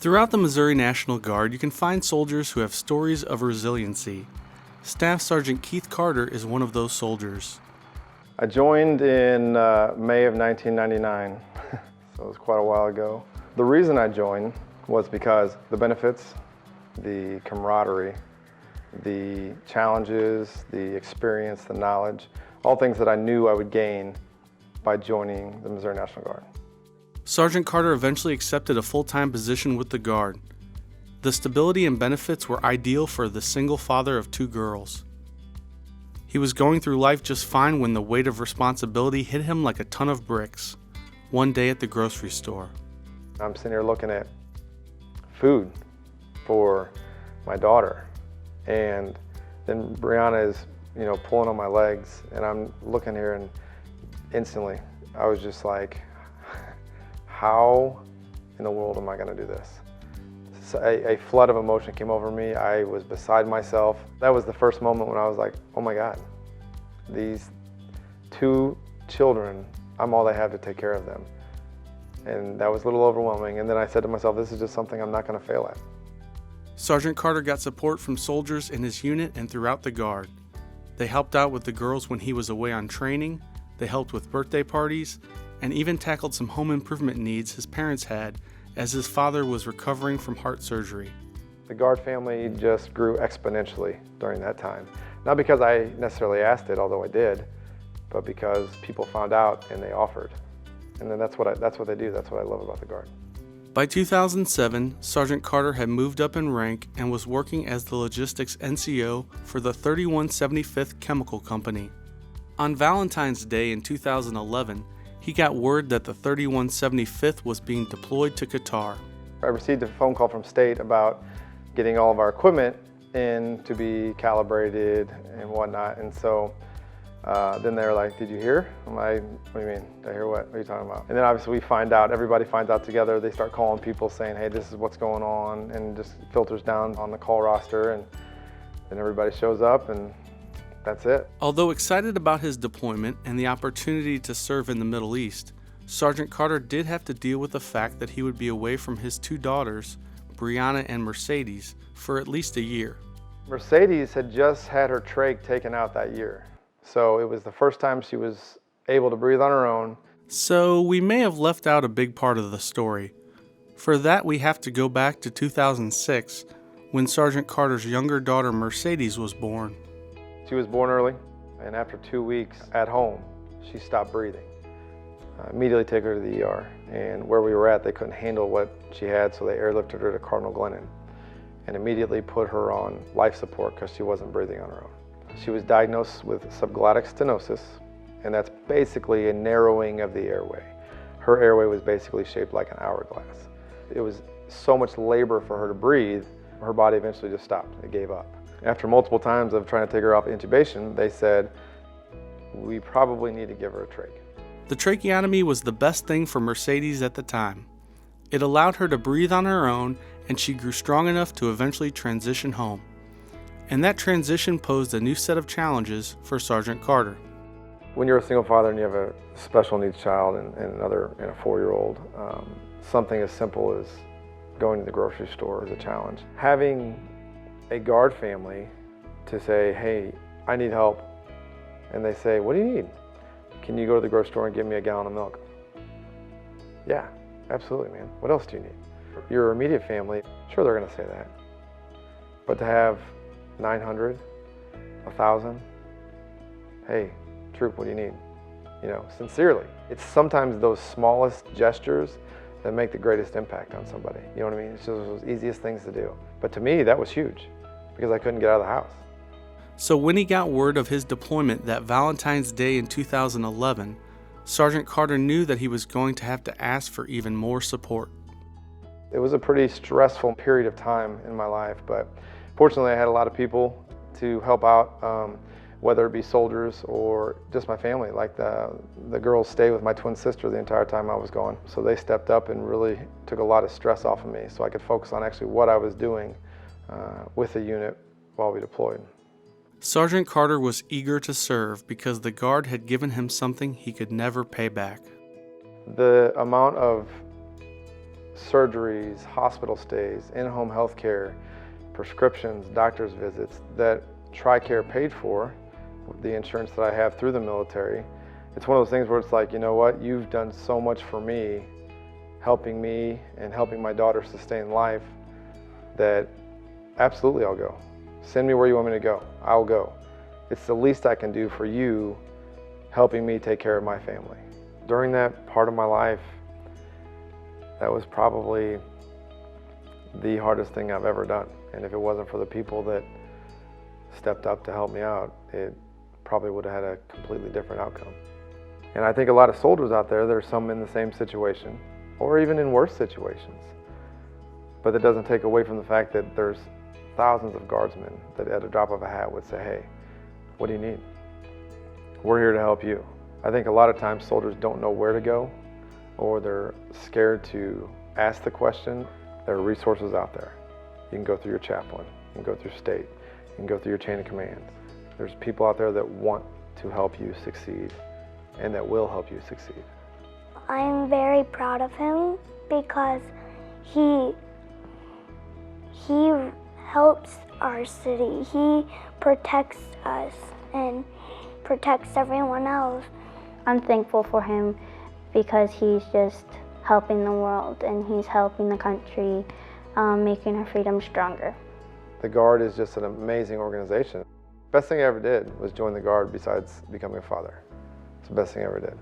Throughout the Missouri National Guard, you can find soldiers who have stories of resiliency. Staff Sergeant Keith Carter is one of those soldiers. I joined in May of 1999, so it was quite a while ago. The reason I joined was because the benefits, the camaraderie, the challenges, the experience, the knowledge, all things that I knew I would gain by joining the Missouri National Guard. Sergeant Carter eventually accepted a full-time position with the Guard. The stability and benefits were ideal for the single father of 2 girls. He was going through life just fine when the weight of responsibility hit him like a ton of bricks, one day at the grocery store. I'm sitting here looking at food for my daughter, and then Brianna is, pulling on my legs, and I'm looking here, and instantly I was just like, how in the world am I going to do this? So a flood of emotion came over me. I was beside myself. That was the first moment when I was like, oh my God, these 2 children, I'm all they have to take care of them. And that was a little overwhelming. And then I said to myself, this is just something I'm not going to fail at. Sergeant Carter got support from soldiers in his unit and throughout the Guard. They helped out with the girls when he was away on training, they helped with birthday parties, and even tackled some home improvement needs his parents had as his father was recovering from heart surgery. The Guard family just grew exponentially during that time. Not because I necessarily asked it, although I did, but because people found out and they offered. And then that's what they do. That's what I love about the Guard. By 2007, Sergeant Carter had moved up in rank and was working as the logistics NCO for the 3175th Chemical Company. On Valentine's Day in 2011, he got word that the 3175th was being deployed to Qatar. I received a phone call from state about getting all of our equipment in to be calibrated and whatnot. And so then they're like, did you hear? I'm like, what do you mean? Did I hear what? What are you talking about? And then obviously we find out, everybody finds out together. They start calling people saying, hey, this is what's going on, and just filters down on the call roster, and then everybody shows up, and that's it. Although excited about his deployment and the opportunity to serve in the Middle East, Sergeant Carter did have to deal with the fact that he would be away from his 2 daughters, Brianna and Mercedes, for at least a year. Mercedes had just had her trach taken out that year. So it was the first time she was able to breathe on her own. So we may have left out a big part of the story. For that, we have to go back to 2006, when Sergeant Carter's younger daughter Mercedes was born. She was born early, and after 2 weeks at home, she stopped breathing. Immediately took her to the ER, and where we were at, they couldn't handle what she had, so they airlifted her to Cardinal Glennon and immediately put her on life support because she wasn't breathing on her own. She was diagnosed with subglottic stenosis, and that's basically a narrowing of the airway. Her airway was basically shaped like an hourglass. It was so much labor for her to breathe, her body eventually just stopped. It gave up. After multiple times of trying to take her off intubation, they said, we probably need to give her a trach. The tracheotomy was the best thing for Mercedes at the time. It allowed her to breathe on her own, and she grew strong enough to eventually transition home. And that transition posed a new set of challenges for Sergeant Carter. When you're a single father and you have a special needs child and a 4-year-old, something as simple as going to the grocery store is a challenge. Having a Guard family to say, hey, I need help, and they say, what do you need? Can you go to the grocery store and give me a gallon of milk? Yeah, absolutely, man. What else do you need? Your immediate family, sure, they're gonna say that. But to have 900, 1,000, hey, troop, what do you need? Sincerely. It's sometimes those smallest gestures that make the greatest impact on somebody. You know what I mean? It's just those easiest things to do. But to me, that was huge because I couldn't get out of the house. So when he got word of his deployment that Valentine's Day in 2011, Sergeant Carter knew that he was going to have to ask for even more support. It was a pretty stressful period of time in my life, but fortunately I had a lot of people to help out, whether it be soldiers or just my family. Like the girls stayed with my twin sister the entire time I was gone. So they stepped up and really took a lot of stress off of me so I could focus on actually what I was doing with the unit while we deployed. Sergeant Carter was eager to serve because the Guard had given him something he could never pay back. The amount of surgeries, hospital stays, in-home health care, prescriptions, doctor's visits that TRICARE paid for, the insurance that I have through the military. It's one of those things where it's like, you know what, you've done so much for me and helping my daughter sustain life, that absolutely I'll go. Send me where you want me to go, I'll go. It's the least I can do for you, helping me take care of my family. During that part of my life, that was probably the hardest thing I've ever done. And if it wasn't for the people that stepped up to help me out, it probably would have had a completely different outcome. And I think a lot of soldiers out there, there's some in the same situation, or even in worse situations. But that doesn't take away from the fact that there's thousands of guardsmen that at a drop of a hat would say, hey, what do you need? We're here to help you. I think a lot of times soldiers don't know where to go, or they're scared to ask the question. There are resources out there. You can go through your chaplain, you can go through state, you can go through your chain of command. There's people out there that want to help you succeed and that will help you succeed. I'm very proud of him because he helps our city. He protects us and protects everyone else. I'm thankful for him because he's just helping the world and he's helping the country, making our freedom stronger. The Guard is just an amazing organization. Best thing I ever did was join the Guard besides becoming a father. It's the best thing I ever did.